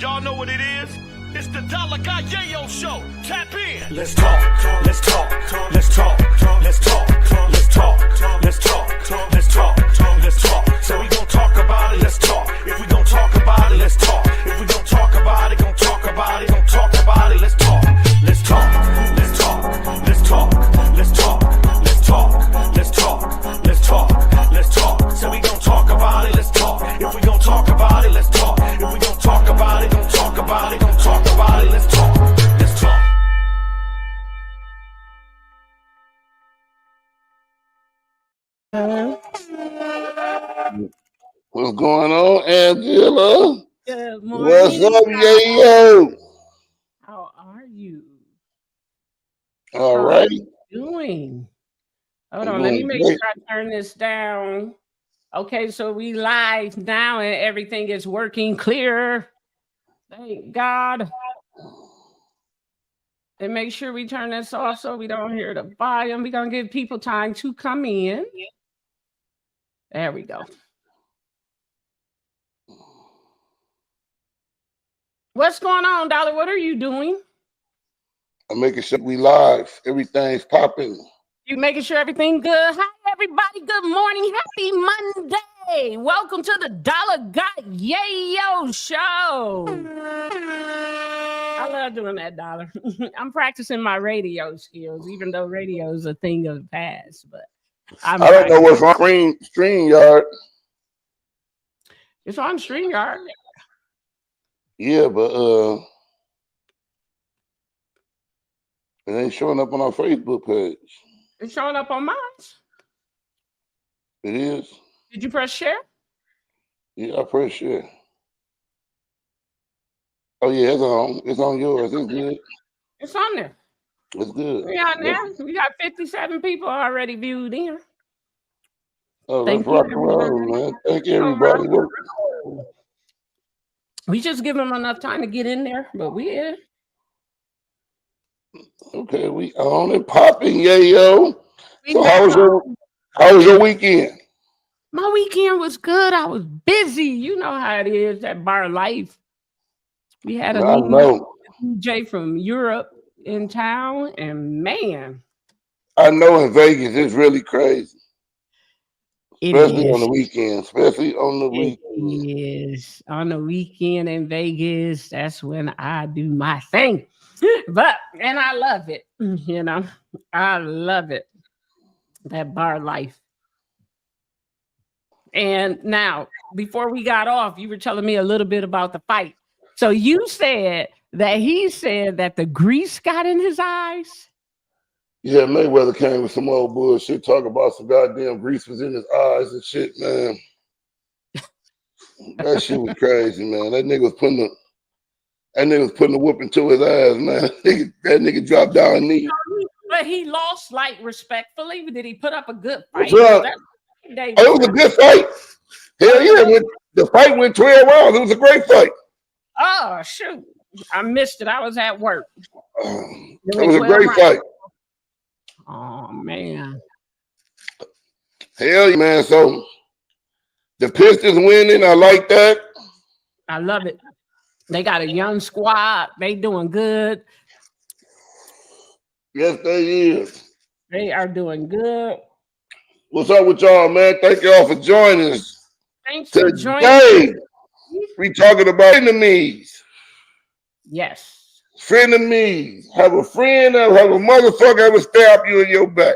Y'all know what it is? It's the Dollar Guy Yayo Show. Tap in. Let's talk, let's talk, let's talk, let's talk, let's talk, let's talk, let's talk, let's talk. So we gon' talk about it, let's talk. If we gon' talk about it, let's talk. If we gon' talk about it, gon' talk about it, gon' talk about it, let's talk. Let's talk, let's talk, let's talk, let's talk, let's talk, let's talk, let's talk, let's talk. So we gon' talk about it, let's talk. If we gon' talk about it, let's talk. If we gon' talk about it, gon' talk about it, gon' talk about it, let's talk. Let's talk. What's going on, Angela? Good morning. What's up, Yayo? How are you? All right. Doing? Hold I'm on, let me doing make great. sure I turn this down. Okay, so we live now and everything is working clear. Thank God. And make sure we turn this off so we don't hear the volume. We're going to give people time to come in. There we go. What's going on, Dollar? What are you doing? I'm making sure we live. Everything's popping. You making sure everything good? Hi, everybody. Good morning. Happy Monday. Welcome to the Dollar Got Yayo Show. I love doing that, Dollar. I'm practicing my radio skills, even though radio is a thing of the past. But I don't know what's on StreamYard. It's on StreamYard. Yeah, but it ain't showing up on our Facebook page. It's showing up on mine. It is? Did you press share? Yeah, I press share. Oh yeah, it's on. It's on yours. It's good. It's on there. It's good. We on there. We got 57 people already viewed in. Oh, let's rock and roll, man. Thank you, everybody. We just give them enough time to get in there, but we in. Okay, we on and popping, Yayo. So how was your weekend? My weekend was good. I was busy. You know how it is, that bar life. We had a new DJ from Europe in town, and man. I know in Vegas it's really crazy. Especially on the weekend. Especially on the weekend. Yes. On the weekend in Vegas, that's when I do my thing. And I love it. You know, I love it. That bar life. And now, before we got off, you were telling me a little bit about the fight. So you said that he said that the grease got in his eyes? Yeah, Mayweather came with some old bullshit, talking about some goddamn grease was in his eyes and shit, man. That shit was crazy, man. That nigga was putting the whooping to his ass, man. That nigga dropped down and knee. But he lost, like, respectfully. Did he put up a good fight? It was a good fight. Hell yeah, the fight went 12 rounds. It was a great fight. Oh, shoot. I missed it. I was at work. It was a great fight. Oh, man. Hell yeah, man. So the Pistons winning. I like that. I love it. They got a young squad. They doing good. Yes, they is. They are doing good. What's up with y'all, man? Thank y'all for joining us. Thanks for joining us. We talking about enemies. Yes. Frenemies. Have a friend or have a motherfucker ever stab you in your back.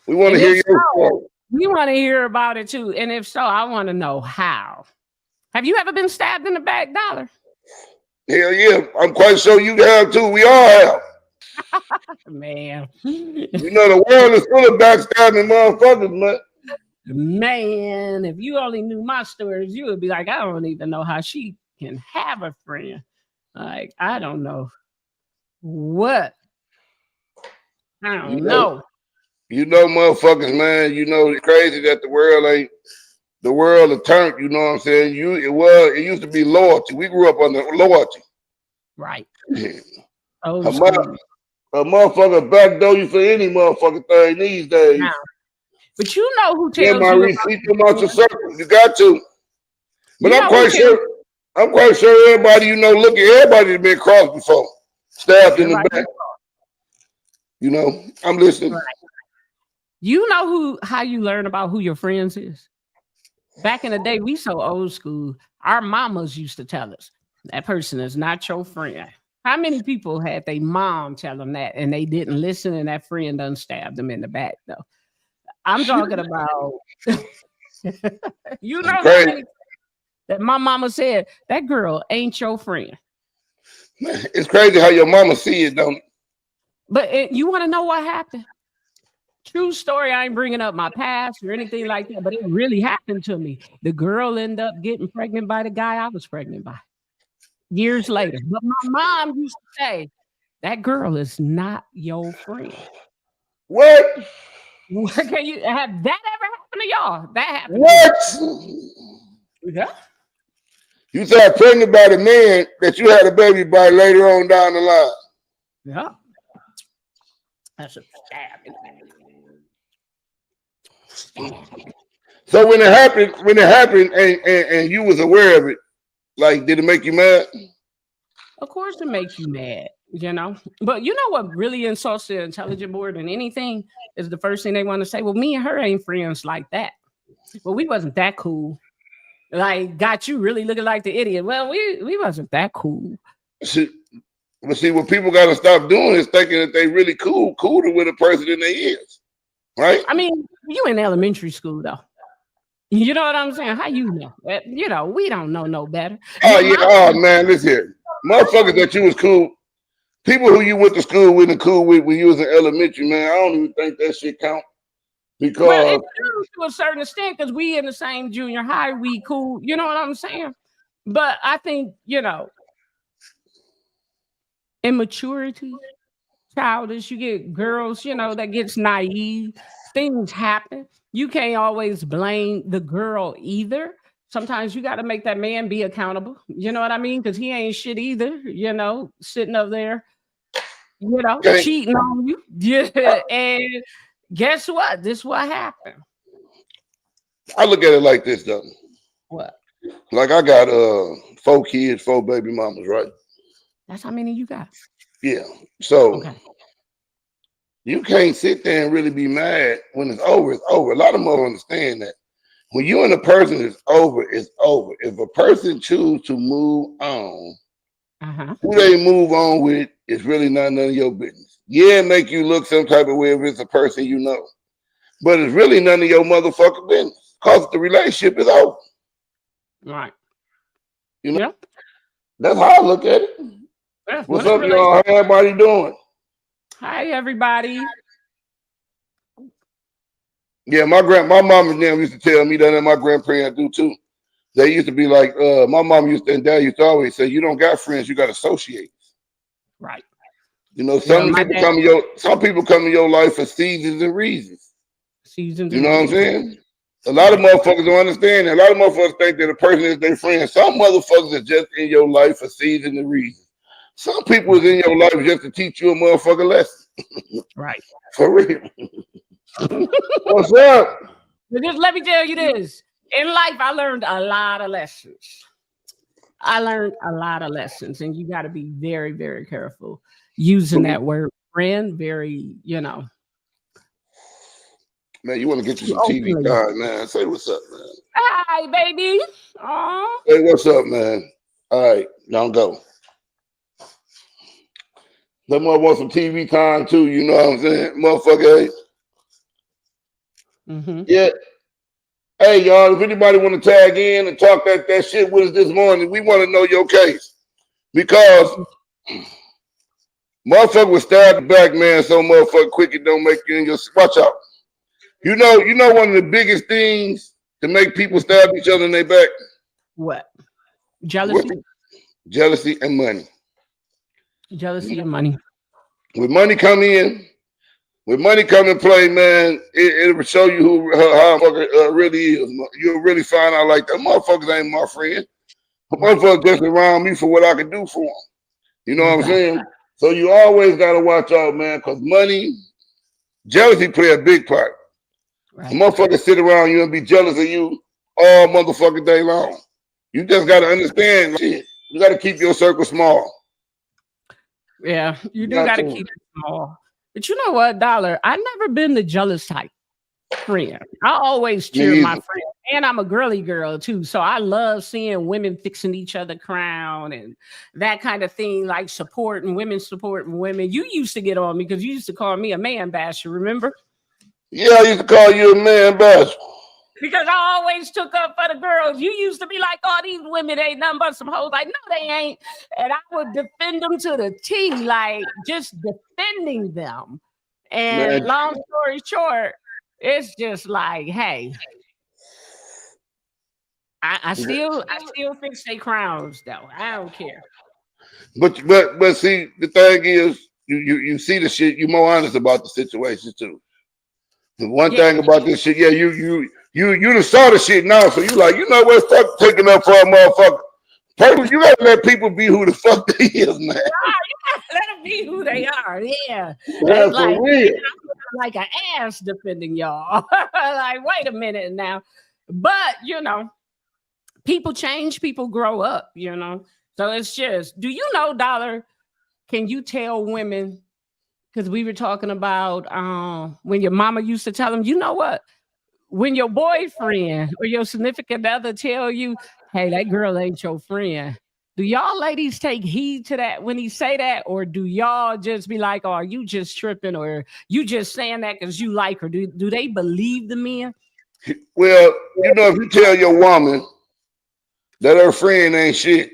We want to hear your story. We want to hear about it too. And if so, I want to know how. Have you ever been stabbed in the back, Dollar? Hell yeah. I'm quite sure you have too. We all have. Man. You know, the world is full of backstabbing motherfuckers, man. Man, if you only knew my stories, you would be like, I don't even know how she can have a friend. Like, I don't know what. I don't know. You know, motherfuckers, man. You know, it's crazy that the world has turned. You know what I'm saying? It used to be loyalty. We grew up under loyalty. Right. A motherfucker backdoor you for any motherfucking thing these days. Now, but you know who tells you? My receipt from out your circle. You got to. But I'm quite sure. I'm quite sure everybody you know, look at everybody that's been crossed before, stabbed in the back. You know, I'm listening. Right. You know how you learn about who your friends is? Back in the day, we so old school. Our mamas used to tell us that person is not your friend. How many people had their mom tell them that and they didn't listen and that friend done stabbed them in the back though? I'm talking about you know how many that my mama said that girl ain't your friend. Man, it's crazy how your mama see it, don't it? But you want to know what happened? True story. I ain't bringing up my past or anything like that, but it really happened to me. The girl ended up getting pregnant by the guy I was pregnant by years later. But my mom used to say, that girl is not your friend. What? Can you have that ever happened to y'all? That happened. What? Yeah. You got pregnant by the man that you had a baby by later on down the line. Yeah. That's a stab. So when it happened, and you was aware of it, like, did it make you mad? Of course, it makes you mad, you know. But you know what really insults the intelligent more than anything is the first thing they want to say. Well, me and her ain't friends like that. Well, we wasn't that cool. Like, got you really looking like the idiot. Well, we wasn't that cool. See, what people got to stop doing is thinking that they really cooler with a person than they is, right? I mean, you in elementary school though. You know what I'm saying? How you know? You know, we don't know no better. Oh yeah. Oh man, listen here, motherfuckers that you was cool. People who you went to school with and cool with when you was in elementary, man. I don't even think that shit count. Because well, it's true to a certain extent because we in the same junior high, we cool. You know what I'm saying? But I think, you know, immaturity, childish, you get girls, you know, that gets naive. Things happen. You can't always blame the girl either. Sometimes you got to make that man be accountable. You know what I mean? Because he ain't shit either, you know, sitting up there, you know, cheating on you. Yeah. And guess what? This is what happened. I look at it like this, though. What? Like I got 4 kids, 4 baby mamas, right? That's how many you got? Yeah. So okay. You can't sit there and really be mad when it's over. It's over. A lot of them understand that. When you and a person is over, it's over. If a person chooses to move on, who they move on with is really none of your business. Yeah, make you look some type of way if it's a person you know. But it's really none of your motherfucking business. Because the relationship is over. Right. You know? Yep. That's how I look at it. Yeah, what's up, y'all? How everybody doing? Hi, everybody. Yeah, my mom and them used to tell me that, and my grandparents do too. They used to be like, my mom used to, and dad used to always say, you don't got friends, you got associates. Right. You know, some people come in your life for seasons and reasons. Seasons. You know what I'm saying? A lot of motherfuckers don't understand that. A lot of motherfuckers think that a person is their friend. Some motherfuckers are just in your life for seasons and reasons. Some people is in your life just to teach you a motherfucking lesson. Right. For real. What's up? But just let me tell you this. In life, I learned a lot of lessons. And you got to be very, very careful using that word friend. Very, you know. Man, you want to get you some TV time, man. Say what's up, man. Hi, baby. Aww. Hey, what's up, man? All right, don't go. Them mother want some TV time too, you know what I'm saying? Motherfucker, hey. Yeah. Hey, y'all, if anybody want to tag in and talk that shit with us this morning, we want to know your case. Because motherfucker was stabbed back, man, so motherfucker quick it don't make you in your... Watch out. You know one of the biggest things to make people stab each other in their back? What? Jealousy? Jealousy and money. Jealousy and money. When money come in play, man, it'll show you how a motherfucker really is. You'll really find out like that motherfuckers ain't my friend. Motherfuckers just around me for what I can do for them. You know what I'm saying? So you always got to watch out, man, because jealousy play a big part. Right. Motherfuckers sit around you and be jealous of you all motherfucking day long. You just got to understand, shit. You got to keep your circle small. Yeah, you do Got got to to. keep it small. But you know what, Dollar? I've never been the jealous type friend. I always cheer Me my either. friend. And I'm a girly girl too. So I love seeing women fixing each other crown and that kind of thing, like supporting women. You used to get on me because you used to call me a man basher, remember? Yeah, I used to call you a man bash. Because I always took up for the girls. You used to be like, oh, these women ain't nothing but some hoes. Like, no, they ain't. And I would defend them to the T, like just defending them. And Man, long story short, it's just like, hey, I still fix their crowns though. I don't care. but see, the thing is, you see the shit. You more honest about the situation too. The one Yeah, thing about this shit, yeah, you done saw the shit now, so you like, you know what, fuck taking up for a motherfucker. People, you gotta let people be who the fuck they is, man. let them be who they are. Yeah, Yeah, it's like for real. like an ass defending y'all. Like, wait a minute now. But people change, people grow up. So it's just, do you know, Dollar? Can you tell women? Because we were talking about when your mama used to tell them, you know what? When your boyfriend or your significant other tell you, hey, that girl ain't your friend. Do y'all ladies take heed to that when he say that? Or do y'all just be like, oh, are you just tripping? Or you just saying that because you like her? Do they believe the men? Well, you know, if you tell your woman that her friend ain't shit,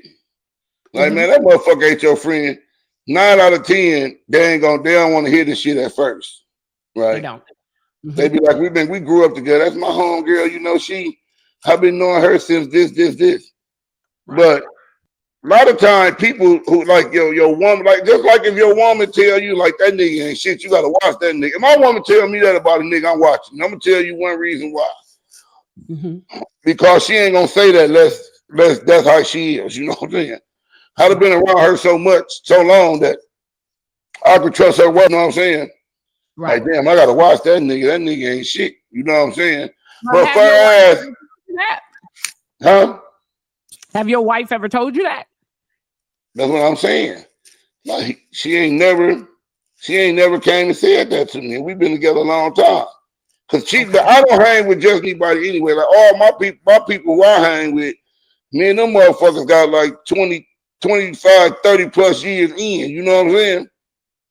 like, Mhm. man, that motherfucker ain't your friend. 9 out of 10, they don't want to hear this shit at first, They right? don't. They Mhm. be like, we grew up together. That's my home girl. You know, I've been knowing her since this. Right. But a lot of time, people who like your woman, like just like if your woman tell you like that nigga ain't shit, you gotta watch that nigga. If my woman tell me that about a nigga, I'm watching. I'm gonna tell you one reason why. Mhm. Because she ain't gonna say that less that's how she is. You know what I'm saying? I'd have Right. been around her so much, so long that I could trust her. What you know what I'm saying? Like, Right. damn, I gotta watch that nigga. That nigga ain't shit. You know what I'm saying? But But for have your wife ass, ever told you that? huh? Have your wife ever told you that? That's what I'm saying. Like, she ain't never came and said that to me. We've been together a long time. Cause Okay. I don't hang with just anybody anyway. Like all my people who I hang with, me and them motherfuckers got like 20, 25, 30 plus years in. You know what I'm saying?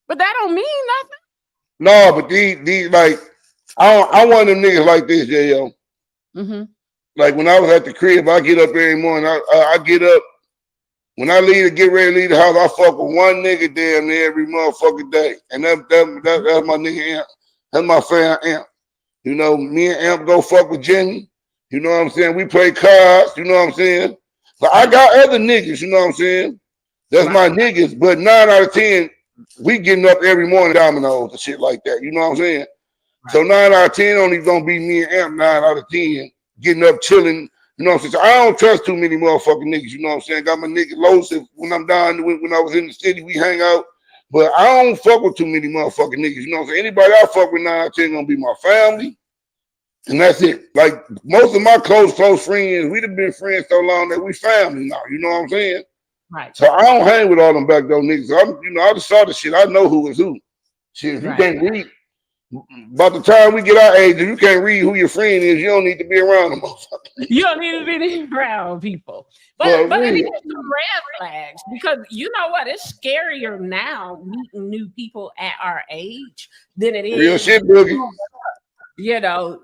But that don't mean nothing. No, but these like I one of them niggas like this, J.O. Mm-hmm. Like when I was at the crib, I get up every morning. I get up when I leave to get ready to leave the house. I fuck with one nigga damn near every motherfucking day, and that's my nigga Amp. That's my fan Amp. You know, me and Amp go fuck with Jenny. You know what I'm saying? We play cards. You know what I'm saying? But I Right. got other niggas. You know what I'm saying? That's my Right. niggas. But 9 out of 10, we getting up every morning dominoes and shit like that. You know what I'm saying? So Right. 9 out of 10 only gonna be me and Amp. 9 out of 10 getting up chilling. You know what I'm saying? So I don't trust too many motherfucking niggas. You know what I'm saying? Got my nigga Los. When I'm down when I was in the city, we hang out. But I don't fuck with too many motherfucking niggas. You know what I'm saying? Anybody I fuck with 9 out of 10 gonna be my family. And that's it. Like most of my close friends, we've been friends so long that we family now. You know what I'm saying? Right. So I don't hang with all them back door niggas. I just saw the shit. I know who is who. Shit, if you Right. can't read, by the time we get our age, if you can't read who your friend is, you don't need to be around them motherfuckers. You don't need to be around people. For But it is real. some red flags because you know what? It's scarier now meeting new people at our age than it Real is. shit, Boogie.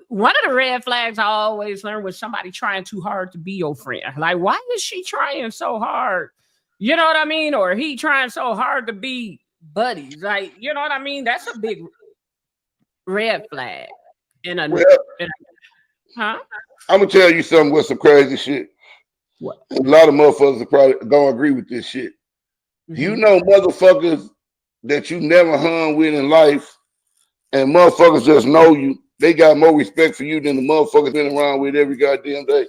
One of the red flags I always learned was somebody trying too hard to be your friend. Like, why is she trying so hard? You know what I mean? Or he trying so hard to be buddies. Like, you know what I mean? That's a big red flag in a, Well, in huh? I'm gonna tell you something with some crazy shit. What? A lot of motherfuckers are probably don't agree with this shit. You Mm-hmm. know motherfuckers that you never hung with in life and motherfuckers just know you. They got more respect for you than the motherfuckers been around with every goddamn day.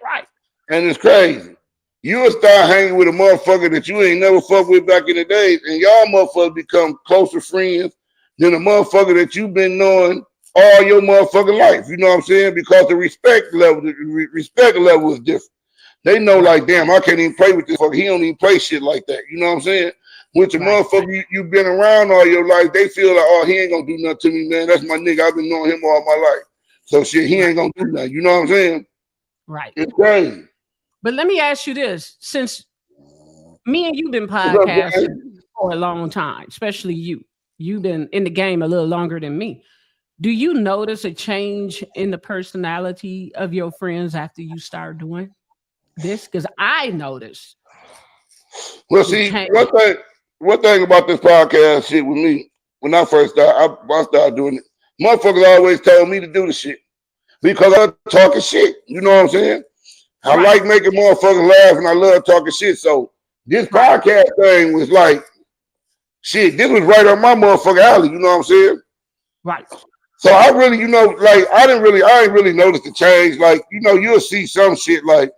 Right. And it's crazy. You'll start hanging with a motherfucker that you ain't never fucked with back in the days, and y'all motherfuckers become closer friends than a motherfucker that you've been knowing all your motherfucking life. You know what I'm saying? Because the respect level is different. They know, like, damn, I can't even play with this fucker. He don't even play shit like that. You know what I'm saying? With the motherfucker you've been around all your life, they feel like, oh, he ain't gonna do nothing to me, man. That's my nigga. I've been knowing him all my life. So shit, he ain't gonna do nothing. You know what I'm saying? Right. It's crazy. But let me ask you this: since me and you've been podcasting for a long time, especially you've been in the game a little longer than me. Do you notice a change in the personality of your friends after you start doing this? Because I noticed. Well, see, one thing about this podcast shit with me, when I first started, I started doing it. Motherfuckers always told me to do the shit because I'm talking shit. You know what I'm saying? I like making motherfuckers laugh and I love talking shit. So this podcast thing was like, shit, this was right on my motherfucking alley. You know what I'm saying? Right. So I really, you know, like I ain't really noticed the change. Like, you know, you'll see some shit like,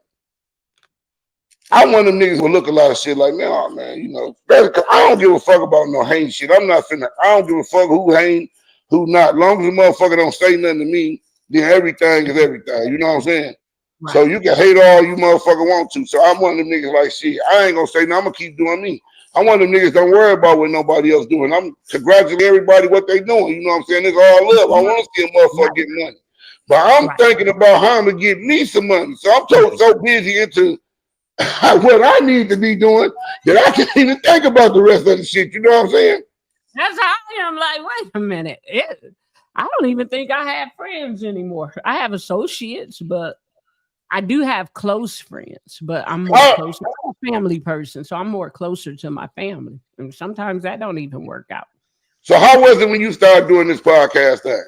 I'm one of them niggas who look a lot of shit like, man, oh, man, you know, I don't give a fuck about no hate shit. I don't give a fuck who hate, who not. As long as the motherfucker don't say nothing to me, then everything is everything. You know what I'm saying? Right. So you can hate all you motherfucker want to. So I'm one of them niggas like, shit, I ain't gonna say no, I'm gonna keep doing me. I'm one of them niggas don't worry about what nobody else doing. I'm congratulating everybody what they doing. You know what I'm saying? It's all love. I want to see a motherfucker get money. But I'm thinking about how I'm gonna get me some money. So I'm so busy into what I need to be doing that I can't even think about the rest of the shit. You know what I'm saying? That's how I am. Like, wait a minute. I don't even think I have friends anymore. I have associates, but I do have close friends. But I'm more close. I'm a family person, so I'm more closer to my family. And sometimes that don't even work out. So how was it when you started doing this podcast thing?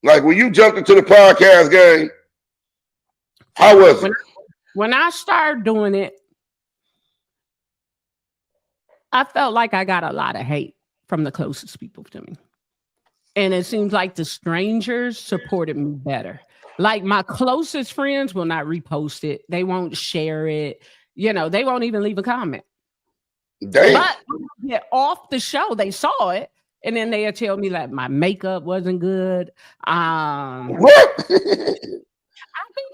Like when you jumped into the podcast game, how was it? When I started doing it, I felt like I got a lot of hate from the closest people to me. And it seems like the strangers supported me better. Like my closest friends will not repost it. They won't share it. You know, they won't even leave a comment. Damn. But off the show, they saw it. And then they'll tell me like my makeup wasn't good. What? I think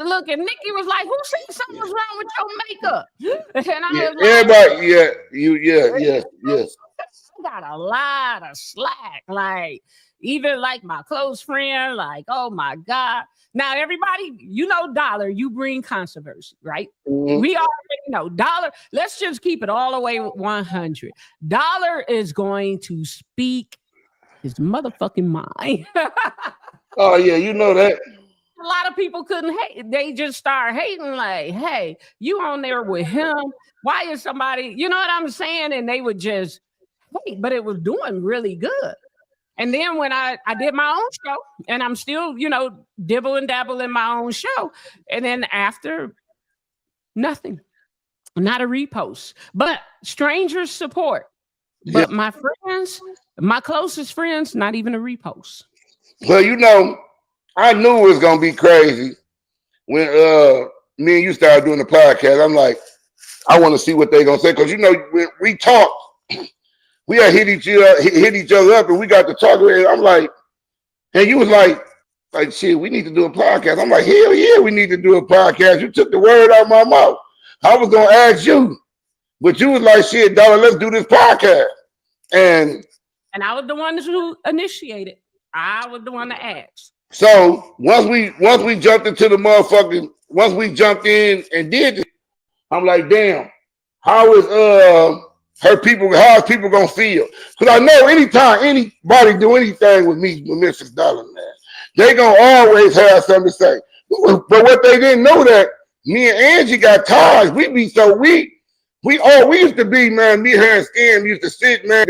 look, and Nikki was like, "Who said something was wrong with your makeup?" And I was like, everybody, yes. I got a lot of slack. Like, even like my close friend, like, oh my God. Now, everybody, you know, Dollar, you bring controversy, right? Mm-hmm. We already know Dollar. Let's just keep it all the way 100. Dollar is going to speak his motherfucking mind. Oh, yeah, you know that. A lot of people couldn't hate. They just start hating like, hey, you on there with him. Why is somebody, you know what I'm saying? And they would just hate, but it was doing really good. And then when I did my own show and I'm still, you know, dibble and dabble in my own show. And then after, nothing, not a repost, but strangers support. But my friends, my closest friends, not even a repost. Well, you know, I knew it was gonna be crazy when me and you started doing the podcast. I'm like, I want to see what they're gonna say because you know when we talked, we had hit each other up, and we got to talk. And I'm like, and you was like shit, we need to do a podcast. I'm like, hell yeah, we need to do a podcast. You took the word out of my mouth. I was gonna ask you, but you was like, shit, Dollar, let's do this podcast. And I was the one who initiated. I was the one that asked. So once we jumped into the motherfucking, once we jumped in and did it, I'm like, damn, how is people gonna feel? Because I know anytime anybody do anything with me, with Mrs. Dollar, man, they gonna always have something to say. But what they didn't know that me and Angie got ties. We used to be, man, me, her, and Skim used to sit, man.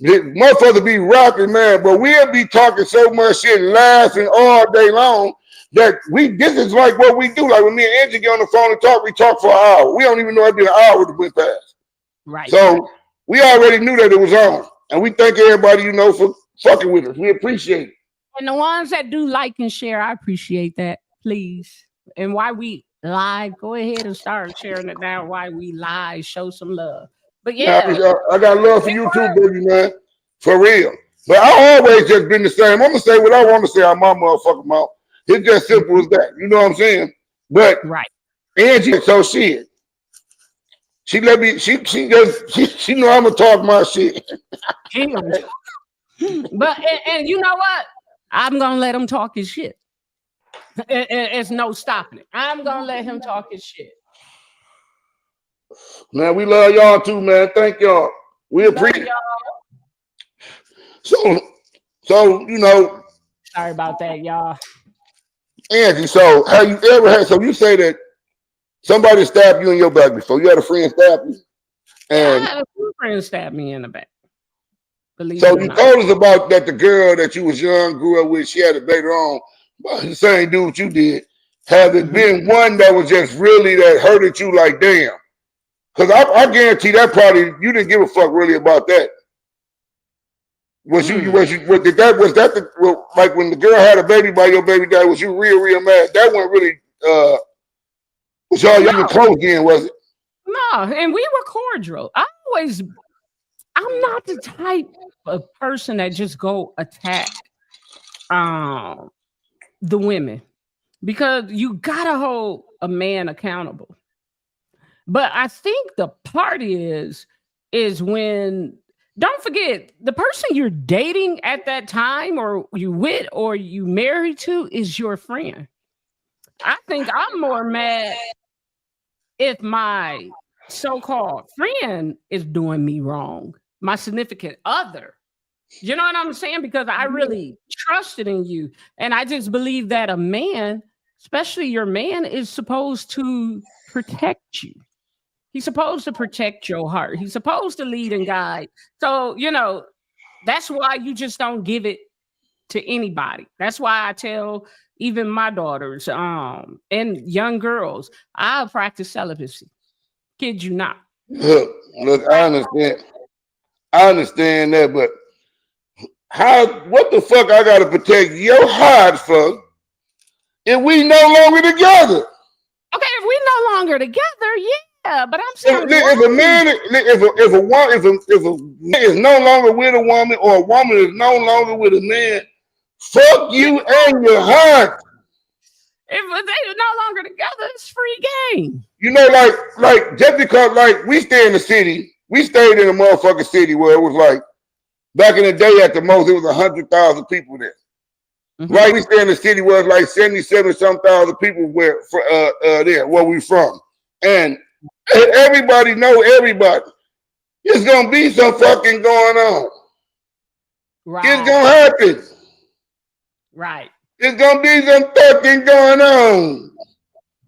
Motherfuckers be rapping, man, but we'll be talking so much shit, laughing all day long that this is like what we do. Like when me and Angie get on the phone and talk, we talk for an hour. We don't even know it'd be an hour to went past. Right. So we already knew that it was on. And we thank everybody, you know, for fucking with us. We appreciate it. And the ones that do like and share, I appreciate that. Please. And while we live, go ahead and start sharing it now. While we live, show some love. But yeah, I got love for you too, baby, man. For real. But I always just been the same. I'm gonna say what I want to say out my motherfucking mouth. It's just simple as that. You know what I'm saying? But Right. Angie, so shit. She let me. She know I'm gonna talk my shit. But and you know what? I'm gonna let him talk his shit. It's no stopping it. I'm gonna let him talk his shit. Man, we love y'all too, man. Thank y'all. We appreciate it. So you know. Sorry about that, y'all. Angie, so have you ever had? So you say that somebody stabbed you in your back before? You had a friend stab you, and I had a few friends stab me in the back. So you told us about that the girl that you was young, grew up with, she had a baby on, but the same dude you did. Have it been one that was just really that hurted you like damn? Because I guarantee that probably you didn't give a fuck really about that. Was that like when the girl had a baby by your baby dad? Was you real mad? That wasn't really was y'all even close then, was it? No, and we were cordial. I'm not the type of person that just go attack the women, because you gotta hold a man accountable. But I think the part is when, don't forget, the person you're dating at that time, or you with, or you married to, is your friend. I think I'm more mad if my so-called friend is doing me wrong, my significant other. You know what I'm saying? Because I really trusted in you. And I just believe that a man, especially your man, is supposed to protect you. He's supposed to protect your heart. He's supposed to lead and guide. So, you know, that's why you just don't give it to anybody. That's why I tell even my daughters and young girls, I'll practice celibacy. Kid you not. Look, I understand that, but what the fuck I gotta protect your heart for if we no longer together? Okay, if we no longer together, yeah, but I'm saying if a man is no longer with a woman, or a woman is no longer with a man, fuck you and your heart. If they're no longer together, it's free game. You know, like just because like we stay in the city, we stayed in a motherfucking city where it was like back in the day at the most it was 100,000 people there. Right, we stay in the city where it's like 77 some thousand people there where we from, and everybody know everybody. It's gonna be some fucking going on. Right. It's gonna happen. Right. It's gonna be some fucking going on.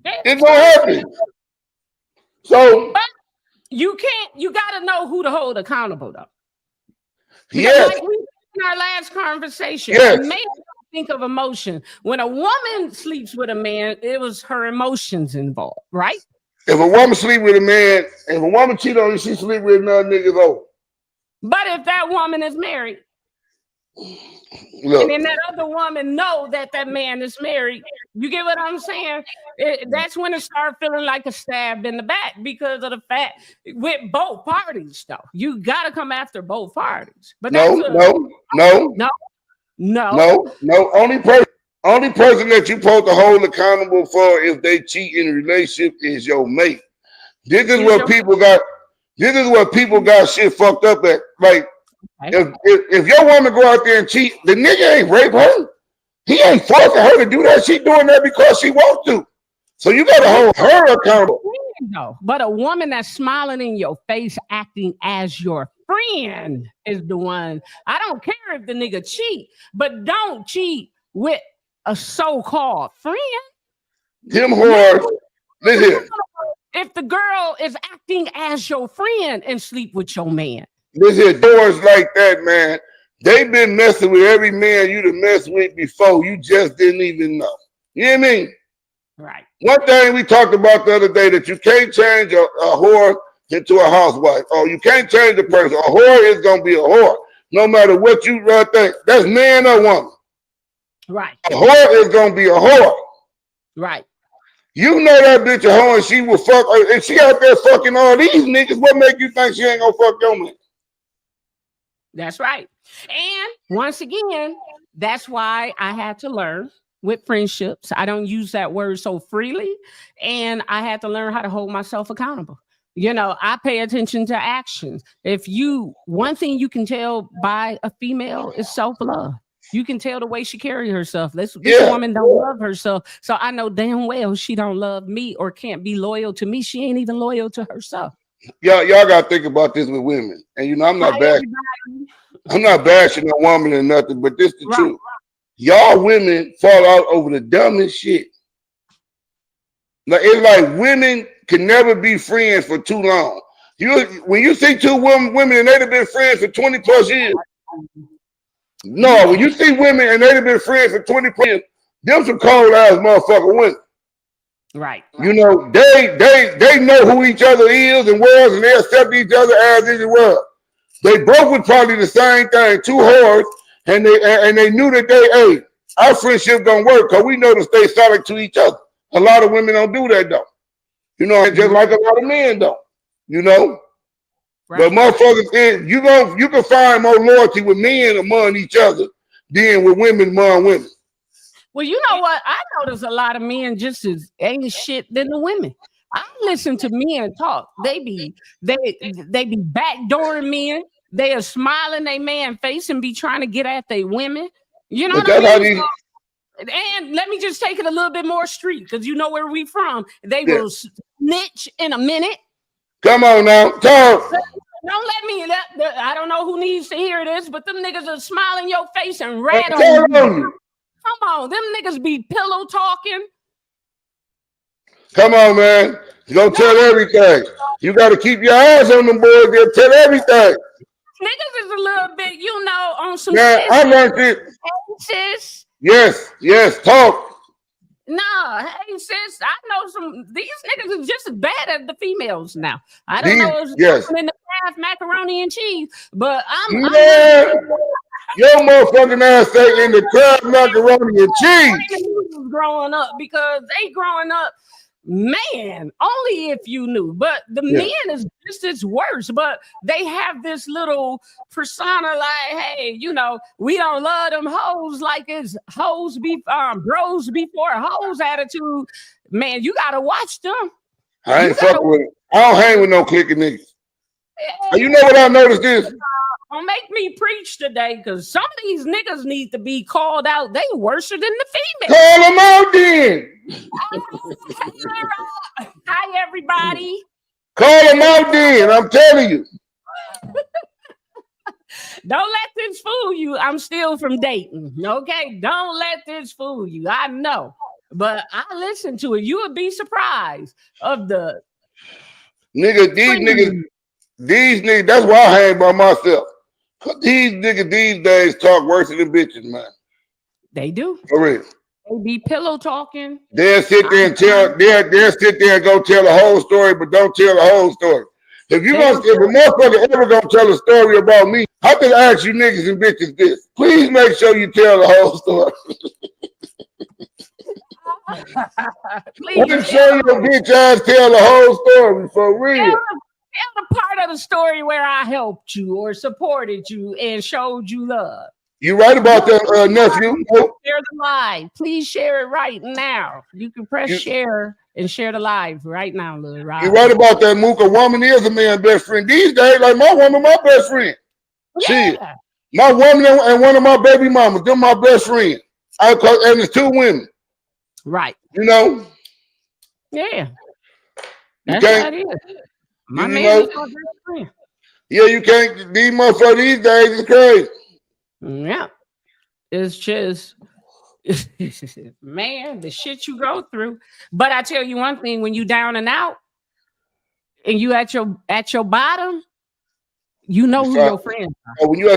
It's gonna happen. So but you gotta know who to hold accountable though. Yes. Like we in our last conversation, yes. A man don't think of emotion. When a woman sleeps with a man, it was her emotions involved, right? If a woman sleep with a man, if a woman cheat on you, she sleep with another nigga's over. But if that woman is married, look, and then that other woman know that man is married, you get what I'm saying? That's when it starts feeling like a stab in the back, because of the fact with both parties, though. You got to come after both parties. But no. Only person that you supposed to hold accountable for if they cheat in a relationship is your mate. This is what people got shit fucked up at. Like, if your woman go out there and cheat, the nigga ain't rape her. He ain't forcing her to do that. She doing that because she wants to. So you got to hold her accountable. But a woman that's smiling in your face, acting as your friend, is the one. I don't care if the nigga cheat, but don't cheat with a so-called friend. Them whores. Listen. If the girl is acting as your friend and sleep with your man. Listen, doors like that, man. They been messing with every man you done messed with before. You just didn't even know. You know what I mean? Right. One thing we talked about the other day, that you can't change a whore into a housewife. Or you can't change a person. A whore is going to be a whore. No matter what you think. That's man or woman. Right. A whore is going to be a whore. Right. You know that bitch a whore and she will fuck. If she out there fucking all these niggas, what make you think she ain't going to fuck your man? That's right. And once again, that's why I had to learn with friendships. I don't use that word so freely. And I had to learn how to hold myself accountable. You know, I pay attention to actions. One thing you can tell by a female is self-love. You can tell the way she carry herself. This woman don't love herself. So I know damn well she don't love me or can't be loyal to me. She ain't even loyal to herself. Y'all gotta think about this with women. And you know, I'm not bashing a woman or nothing, but this the truth. Y'all women fall out over the dumbest shit. Like it's like women can never be friends for too long. When you see two women and they've been friends for 20 plus years. No, when you see women and they've been friends for 20 plus years, them some cold ass motherfucker women. Right. You know, they know who each other is and was, and they accept each other as it was. They both was probably the same thing, two whores, and they knew that our friendship don't work because we know to stay solid to each other. A lot of women don't do that though. You know, just like a lot of men don't. You know, but motherfuckers, you can find more loyalty with men among each other than with women among women. Well, you know what? I notice a lot of men just as ain't shit than the women. I listen to men talk. They be backdooring men. They are smiling their man face and be trying to get at their women. You know what I mean? And let me just take it a little bit more street because you know where we from. They will snitch in a minute. Come on now, talk. Don't let me. I don't know who needs to hear this, but them niggas are smiling your face and rat on you. Come on, them niggas be pillow talking. Come on, man. You gonna tell everything. You got to keep your eyes on them boys. They'll tell everything. Niggas is a little bit, you know, on some. Yeah, I learned it. Hey, sis. Yes, talk. Nah, hey sis, I know these niggas are just as bad as the females now. I don't know if it's in the past macaroni and cheese, but I'm your motherfucking ass say in the crab macaroni and cheese. Growing up because they growing up, man, only if you knew. But the men is just as worse. But they have this little persona like, hey, you know, we don't love them hoes like it's hoes bros before hoes attitude. Man, you gotta watch them. I ain't fucking with it. I don't hang with no clicking niggas. You know what I noticed this? Don't make me preach today because some of these niggas need to be called out. They worse than the females. Call them out then. Hi, everybody. Call them out then. I'm telling you. Don't let this fool you. I'm still from Dayton. Okay? Don't let this fool you. I know. But I listen to it. You would be surprised of the these niggas, that's why I hang by myself. These niggas these days talk worse than bitches, man. They do. For real. They be pillow talking. They'll sit there and they'll sit there and go tell the whole story, but don't tell the whole story. If a motherfucker ever gonna tell a story about me, I can ask you niggas and bitches this. Please make sure you tell the whole story. Make sure your bitch ass tell the whole story for real. Tell the part of the story where I helped you or supported you and showed you love. You right about that, nephew. Share the live. Please share it right now. You can press share and share the live right now, Lil Rob. You right about that, Mook. A woman is a man's best friend. These days, like my woman, my best friend. Yeah. Shit. My woman and one of my baby mamas, they're my best friend. And it's two women. Right. You know? Yeah. That's what it is. My man is my best friend. Yeah, you can't. These motherfuckers these days is crazy. Yeah. It's just, man, the shit you go through. But I tell you one thing, when you down and out and you at your bottom, you know who your friends are. When you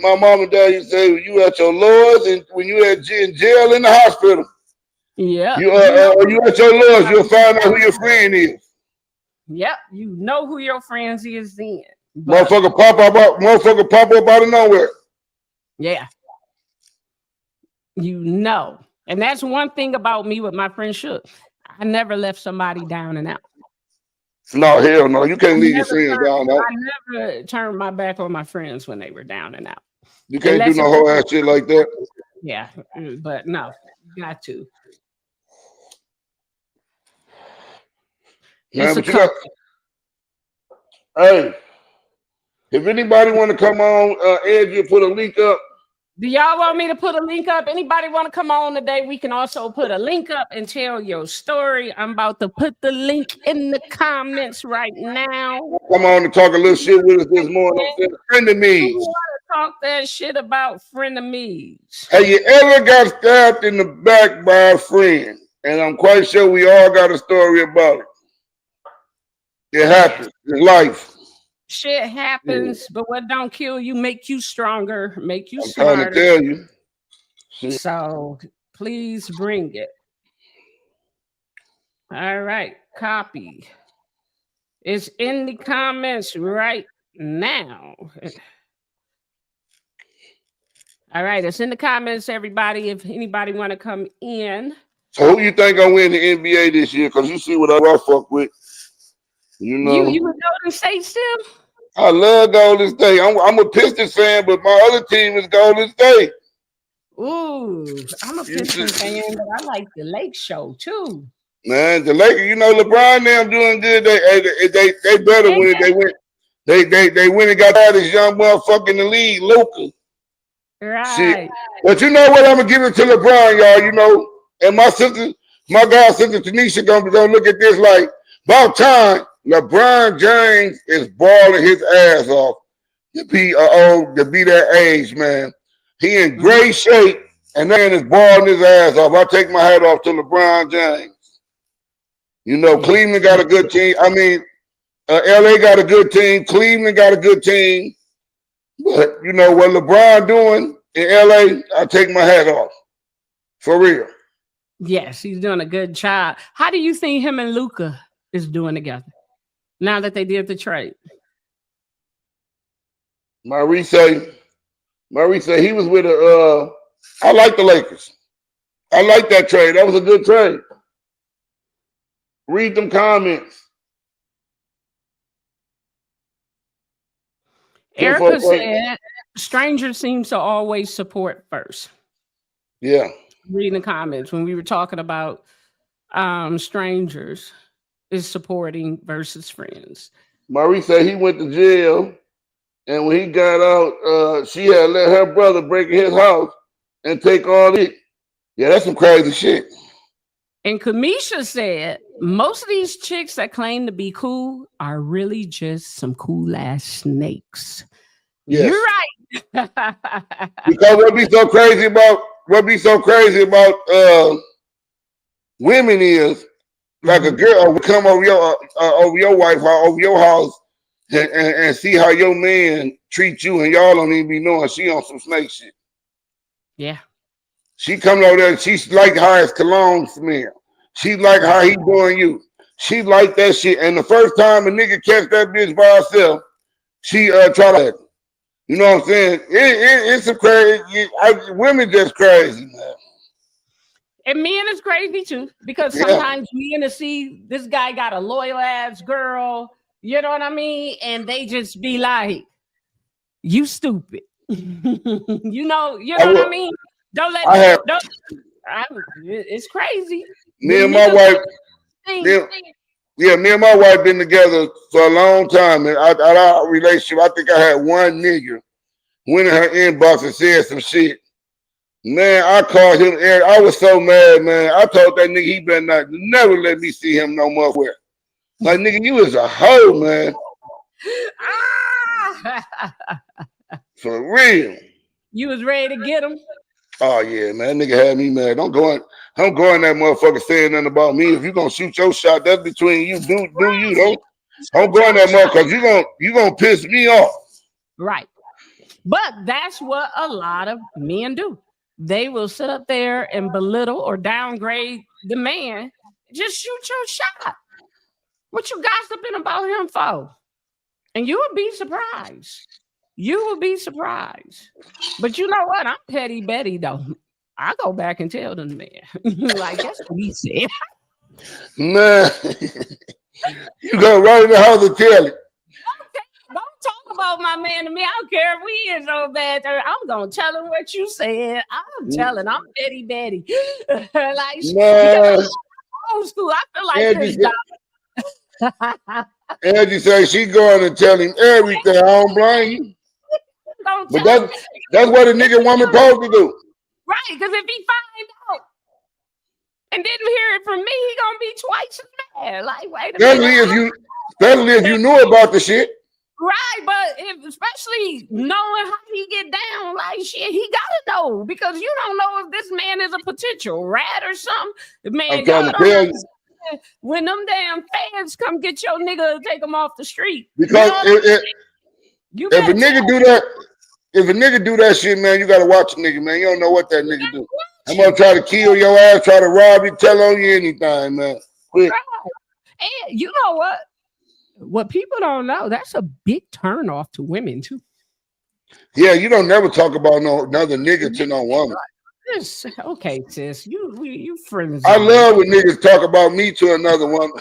my mom and dad used to say when you at your lowest and when you in jail in the hospital. Yeah. You at your lowest, you'll find out who your friend is. Yep, you know who your friends is then. Motherfucker pop up out of nowhere. Yeah. You know. And that's one thing about me with my friendship. I never left somebody down and out. No, hell no. You can't leave your friends down and out. I never turned my back on my friends when they were down and out. You can't do no whole ass shit like that. Yeah, but no, got to. Man, It's a but you got, couple. hey, if anybody want to come on, Ed, you put a link up. Do y'all want me to put a link up? Anybody want to come on today? We can also put a link up and tell your story. I'm about to put the link in the comments right now. Come on and talk a little shit with us this morning. Friend of Who me. want to talk that shit about frenemies? Have you ever got stabbed in the back by a friend? And I'm quite sure we all got a story about it. It happens. It's life. Shit happens, but what don't kill you make you stronger, make you I'm trying to smarter. tell you. So please bring it. All right, copy. It's in the comments right now. All right, it's in the comments, everybody. If anybody want to come in. So who you think gonna win the NBA this year? Because you see what I fuck with. You know, You would Golden State still? I love Golden State. I'm a Pistons fan, but my other team is Golden State. Ooh, I'm a Pistons fan, but I like the Lake Show too. Man, the Lakers, you know, LeBron them doing good. They better when they went. They went and got this young motherfucker in the league, Luka. Right. Shit. But you know what? I'm gonna give it to LeBron, y'all. You know, and my sister, my god sister Tanisha, gonna look at this like about time. LeBron James is balling his ass off to be that age, man. He in great shape, and then is balling his ass off. I take my hat off to LeBron James. You know, Cleveland got a good team. I mean, LA got a good team. Cleveland got a good team. But you know what LeBron doing in LA, I take my hat off. For real. Yes, he's doing a good job. How do you think him and Luka is doing together now that they did the trade? Maurice say he was with I like the Lakers. I like that trade. That was a good trade. Read them comments. Erica said, strangers seem to always support first. Yeah. Reading the comments when we were talking about strangers is supporting versus friends. Maurice said he went to jail, and when he got out, she had let her brother break in his house and take all it. Yeah, that's some crazy shit. And Kamisha said, most of these chicks that claim to be cool are really just some cool ass snakes. Yes. You're right. Because what be so crazy about women is like a girl will come over your wife, over your house, and see how your man treat you, and y'all don't even be knowing she on some snake shit. Yeah. She coming over there, she's like how his cologne smell. She like how he doing you. She like that shit. And the first time a nigga catch that bitch by herself, she try to, you know what I'm saying? It's a crazy, women just crazy, man. And men is crazy too, because sometimes men see this guy got a loyal ass girl, you know what I mean? And they just be like, you stupid. you know what I mean? Don't let it's crazy. Me and my wife, me and my wife been together for a long time. And our relationship, I think I had one nigga went in her inbox and said some shit. Man, I called him. I was so mad, man. I told that nigga he better never let me see him no more. Like, nigga, you was a hoe, man. For real. You was ready to get him? Oh yeah, man. That nigga had me mad. Don't go in that motherfucker saying nothing about me. If you gonna shoot your shot, that's between you. Do you don't go in that motherfucker. You gonna piss me off. Right. But that's what a lot of men do. They will sit up there and belittle or downgrade the man. Just shoot your shot. What you gossiping about him for? And you would be surprised. You will be surprised. But you know what? I'm petty Betty, though. I go back and tell them, man. Like, that's what he said. Man, you go right in the house and tell it. Don't talk about my man to me. I don't care if we is so bad. I'm gonna tell him what you said. I'm telling. I'm Betty. Like Man, because I'm old school. I feel like Angie this. Angie say she going to tell him everything. I don't blame you. Don't But tell him. that's what a nigga woman supposed to do. Right, because if he find out and didn't hear it from me, he gonna be twice as mad. Like, wait a minute. Especially if you knew about the shit. Right, but especially knowing how he get down, like shit, he gotta know because you don't know if this man is a potential rat or something. Man, I'm trying to y'all tell don't you. know when them damn fans come get your nigga, take him off the street. Because You if a nigga do that, if a nigga do that shit, man, you gotta watch a nigga, man. You don't know what that nigga do. I'm gonna try to kill your ass, try to rob you, tell on you anything, man. Quick. Right. And you know what? What people don't know, that's a big turn off to women too. Yeah, you don't never talk about no another nigga to no woman. Okay, sis, you friends. I love when niggas talk about me to another woman.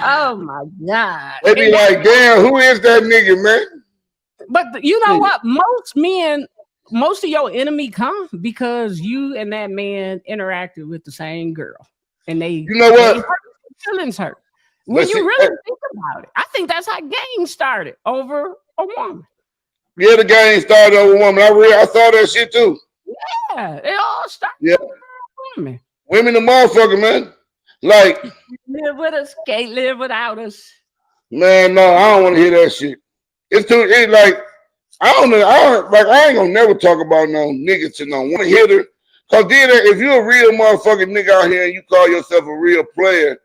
Oh my God. They be like, damn, who is that nigga, man? But you know what? Most men, most of your enemy come because you and that man interacted with the same girl. And they, you know what? Feelings hurt. When you really think about it, I think that's how gangs started over a woman. Yeah, the game started over a woman. I saw that shit too. Yeah, it all started over women. Women the motherfucker, man. Like, live with us, can't live without us. Man, no, I don't want to hear that shit. It's like, I don't know. I ain't gonna never talk about no nigga to no one hitter. Cause then if you're a real motherfucking nigga out here and you call yourself a real player,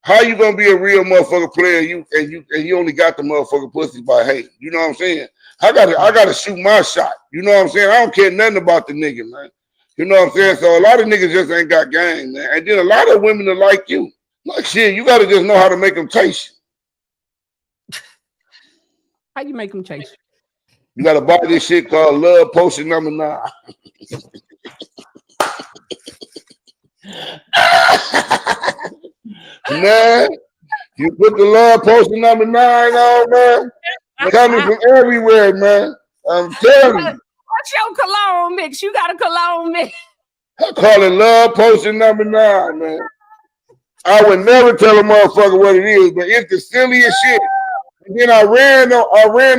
how you gonna be a real motherfucking player? You only got the motherfucking pussy by hate. You know what I'm saying? I gotta shoot my shot. You know what I'm saying? I don't care nothing about the nigga, man. You know what I'm saying? So a lot of niggas just ain't got game, man. And then a lot of women are like you. Like shit, you gotta just know how to make them taste you. How you make them taste you? You gotta buy this shit called Love Potion number 9. Man, you put the Love Potion number 9 on, man. It's coming from everywhere, man. I'm telling you. What's your cologne mix? You got a cologne mix. I call it Love Potion number 9, man. I would never tell a motherfucker what it is, but it's the silliest shit. And then I ran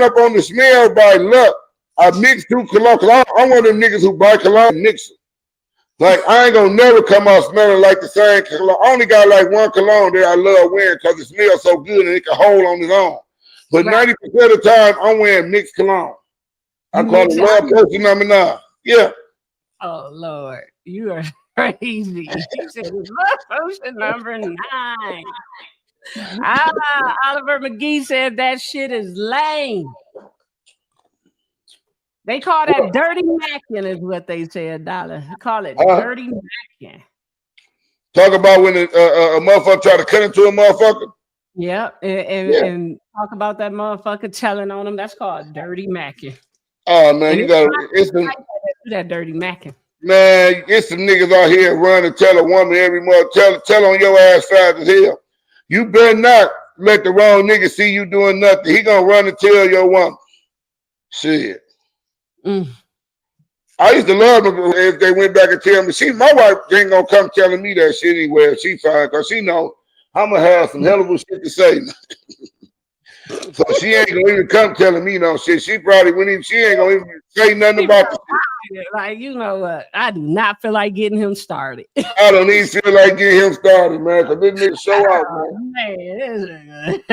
up on the smell by luck. I mixed 2 cologne. I'm one of them niggas who buy cologne and mix it. Like, I ain't gonna never come out smelling like the same cologne. I only got like 1 cologne that I love wearing because it smells so good and it can hold on its own. But 90% of the time, I'm wearing mixed cologne. I call it Love Potion number 9. Yeah. Oh, Lord. You are crazy. He said Love Potion number 9. Oliver McGee said that shit is lame. They call that dirty macking is what they said, Dollar. They call it dirty macking. Talk about when a motherfucker try to cut into a motherfucker. Yeah, and talk about that motherfucker telling on them. That's called dirty macking. Oh man, you got that dirty macking. Man, it's some niggas out here run and tell a woman every month, tell on your ass fast as hell. You better not let the wrong nigga see you doing nothing. He gonna run and tell your woman. Shit. I used to love them if they went back and tell me. My wife ain't gonna come telling me that shit anyway if she fine, because she know I'm gonna have some hell of a shit to say. So she ain't gonna even come telling me no shit. She probably wouldn't even, she ain't gonna even say nothing about the shit. Like, you know what? I do not feel like getting him started. I don't even feel like getting him started, man, because this nigga show out, man.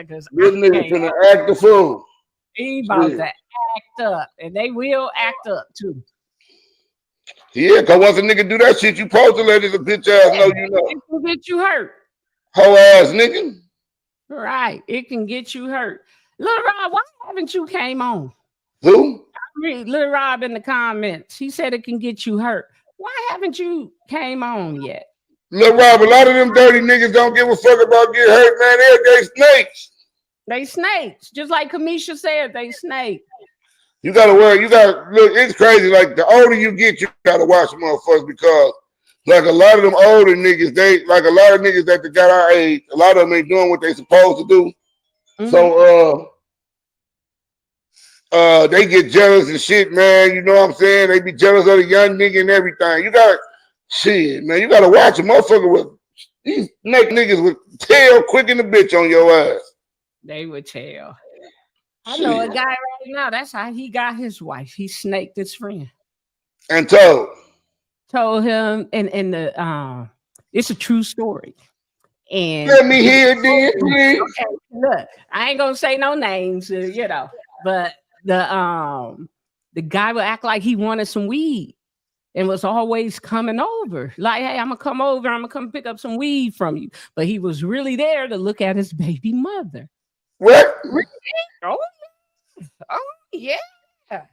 This nigga finna act the fool. He about to act up, and they will act up too. Yeah, because once a nigga do that shit, you supposed to let his bitch ass know you know. It can get you hurt. Hoe ass nigga. Right, it can get you hurt. Lil Rob, why haven't you came on? Who? Lil Rob in the comments. He said it can get you hurt. Why haven't you came on yet? Lil Rob, a lot of them dirty niggas don't give a fuck about getting hurt, man. They snakes. They snakes. Just like Kamisha said, they snakes. You gotta worry. Look, it's crazy. Like, the older you get, you gotta watch motherfuckers because, like, a lot of them older niggas, like a lot of niggas that got our age, a lot of them ain't doing what they supposed to do. So, they get jealous and shit, man. You know what I'm saying? They be jealous of the young nigga and everything. You gotta shit, man. You gotta watch a motherfucker with these neck niggas with tail quick in the bitch on your ass. They would tell. I know a guy right now. That's how he got his wife. He snaked his friend And told him, and the it's a true story. And let me hear it then, please. okay, look, I ain't gonna say no names, you know, but the guy would act like he wanted some weed and was always coming over. Like, hey, I'm gonna come over, I'm gonna come pick up some weed from you. But he was really there to look at his baby mother. What? Oh yeah. And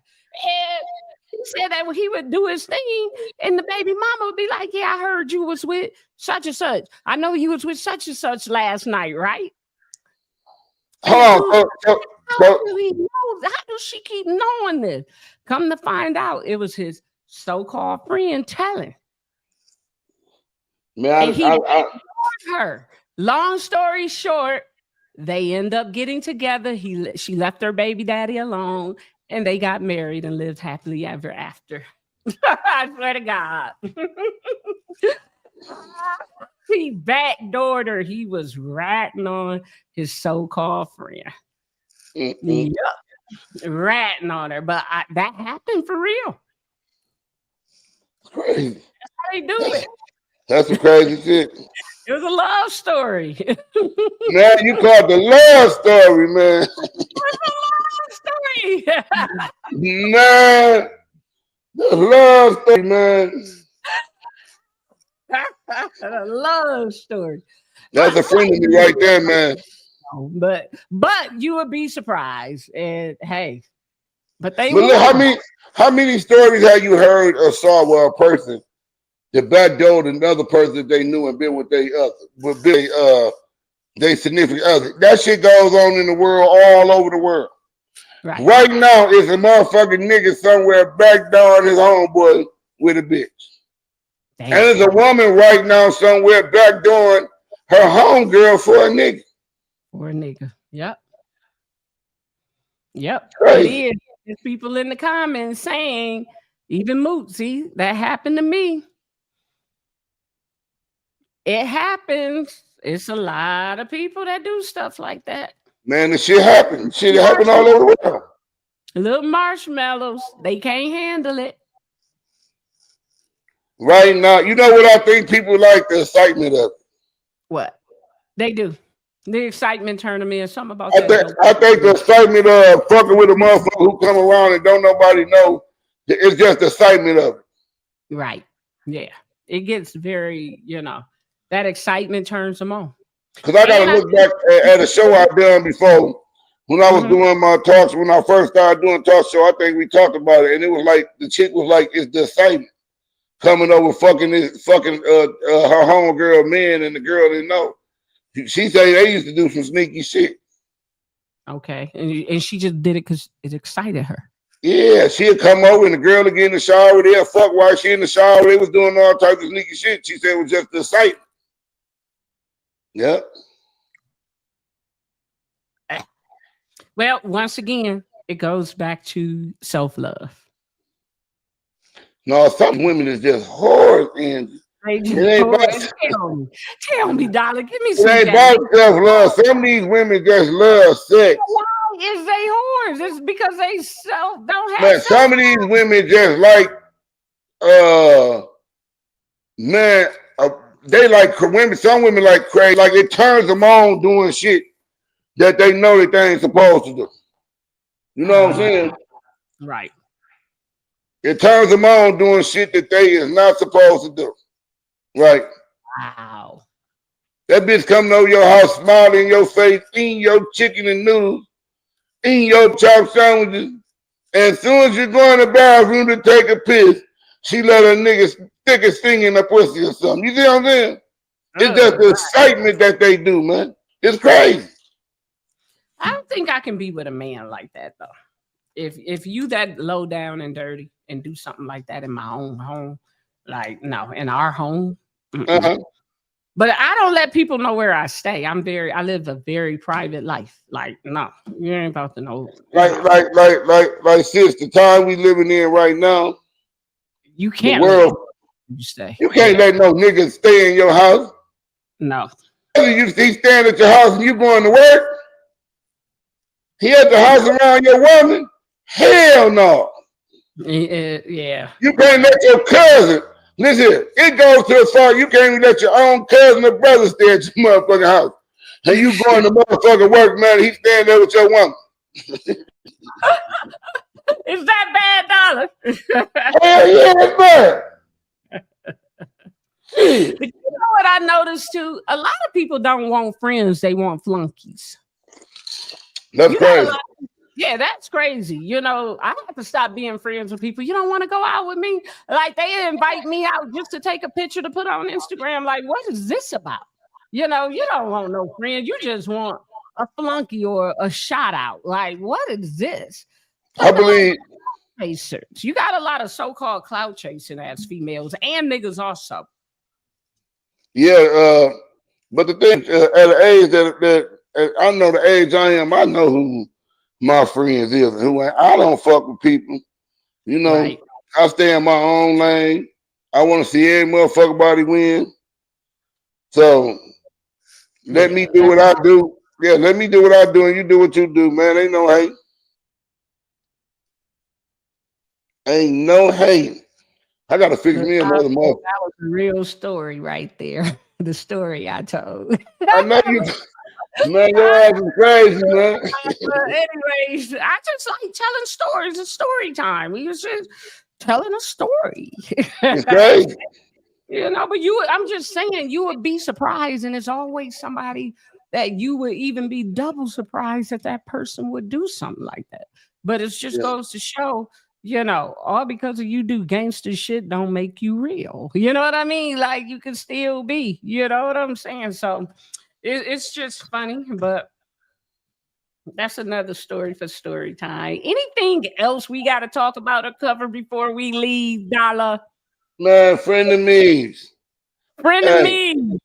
he said that he would do his thing, and the baby mama would be like, yeah, I heard you was with such and such. I know you was with such and such last night, right? Hold on. How do he know? How does she keep knowing this? Come to find out, it was his so-called friend telling. Man, And he ignored her. Long story short, they end up getting together. She left her baby daddy alone, and they got married and lived happily ever after. I swear to God. He backdoored her. He was ratting on his so-called friend. Yep. Ratting on her. But that happened for real. crazy. That's how they do it. That's some crazy shit. It was a love story. Man, you called the love story, man. It was a love story. Man, the love story, man. A love story. That's a friend of me right there, man. But you would be surprised. And hey, but they But look, how many stories have you heard or saw where a person that backdoored another person that they knew and been with they significant other? That shit goes on in the world, all over the world. Right now, it's a motherfucking nigga somewhere backdooring his homeboy with a bitch. Damn. And there's a woman right now somewhere backdooring her homegirl for a nigga. For a nigga. Yep. Yep. Crazy. It is. There's people in the comments saying, even Moot, see, that happened to me. It happens. It's a lot of people that do stuff like that. Man, the shit happened. Shit happened all over the world. Little marshmallows, they can't handle it. Right now, you know what I think people like? The excitement of it. What? They do. The excitement turn them in. Something about I think the excitement of fucking with a motherfucker who come around and don't nobody know. It's just the excitement of it. Right. Yeah. It gets very, that excitement turns them on. Because I got to look back at a show I've done before when I was doing my talks. When I first started doing talk show, I think we talked about it. And it was like, the chick was like, it's the excitement. Coming over fucking her homegirl man, and the girl didn't know. She said they used to do some sneaky shit. Okay. And she just did it because it excited her. Yeah, she'd come over and the girl would get in the shower. They'll fuck while she in the shower. They was doing all types of sneaky shit. She said it was just the excitement. Yep. Well, once again, it goes back to self-love. No, some women is just whores, and tell me, darling, give me some. It ain't about self-love. Some of these women just love sex. Why is they whores? It's because they don't have. Man, some of these women just like, they like women. Some women like crazy. Like it turns them on doing shit that they know that they ain't supposed to do. You know what I'm saying? Right. It turns them on doing shit that they is not supposed to do. Right. Wow. That bitch coming over your house, smiling in your face, eating your chicken and noodles, eating your chopped sandwiches. And as soon as you go in the bathroom to take a piss, she let her nigga stick his finger in her pussy or something. You see what I'm saying? It's just the excitement that they do, man. It's crazy. I don't think I can be with a man like that, though. If you that low down and dirty and do something like that in my own home, like no, in our home, But I don't let people know where I stay. I live a very private life. Like, no, you ain't about to know. Like, sis, the time we living in right now, You can't the world, you stay. you can't let no nigga stay in your house. No. You staying at your house and you going to work. He at the house around your woman. Hell no. Yeah. You can't let your cousin. Listen, it goes to as far you can't even let your own cousin or brother stay at your motherfucking house. And you going to motherfucking work, man, and he standing there with your woman. Is that bad, Dollar? Hell yeah, it's bad. But you know what I noticed too? A lot of people don't want friends, they want flunkies. That's crazy. Yeah, that's crazy. You know, I have to stop being friends with people. You don't want to go out with me? Like, they invite me out just to take a picture to put on Instagram. Like, what is this about? You know, you don't want no friend. You just want a flunky or a shout out. Like, what is this? I believe chasers. You got a lot of so-called clout chasing ass females and niggas also. Yeah, but the thing at the age that I know the age I am, I know who my friends is and who ain't. I don't fuck with people. You know, right. I stay in my own lane. I want to see every motherfucker body win. So let me do what I do. Yeah, let me do what I do and you do what you do, man. Ain't no hate. Ain't no hate. I gotta fix me another motherfucker. That was a real story right there. The story I told. I know you. Man, your ass is crazy, man. Anyways, I just like telling stories. It's story time. We was just telling a story. It's crazy. You know, but I'm just saying, you would be surprised, and it's always somebody that you would even be double surprised that person would do something like that. But it just goes to show, you know, all because of you do gangster shit don't make you real. You know what I mean? Like, you can still be, you know what I'm saying? So it's just funny, but that's another story for story time. Anything else we got to talk about or cover before we leave, Dollar? Man, Frenmeys. Frenmeys.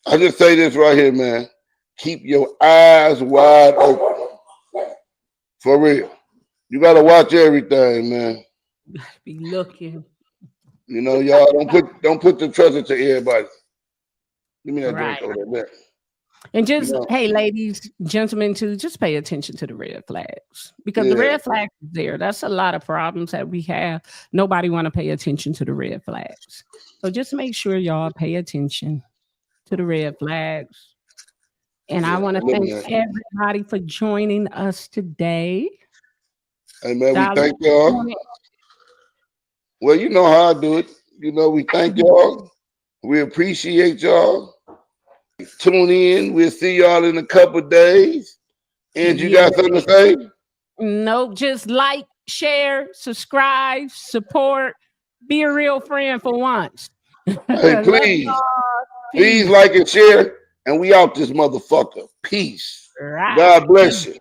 I just say this right here, man. Keep your eyes wide open. For real. You gotta watch everything, man. Be looking. You know, y'all don't put the trust into everybody. Give me that drink over there. And just, hey, ladies, gentlemen, too, just pay attention to the red flags. Because the red flags is there. That's a lot of problems that we have. Nobody want to pay attention to the red flags. So just make sure y'all pay attention to the red flags. And I want to thank everybody for joining us today. Hey, man, we thank y'all. Well, you know how I do it. You know, we thank y'all. We appreciate y'all. Tune in. We'll see y'all in a couple of days. And you got something to say? Nope. Just like, share, subscribe, support. Be a real friend for once. Hey, please. Please like and share. And we out this motherfucker. Peace. Right. God bless you.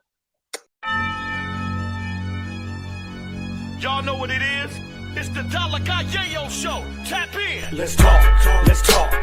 Y'all know what it is? It's the Dollar Guy Yayo Show. Tap in. Let's talk. Let's talk.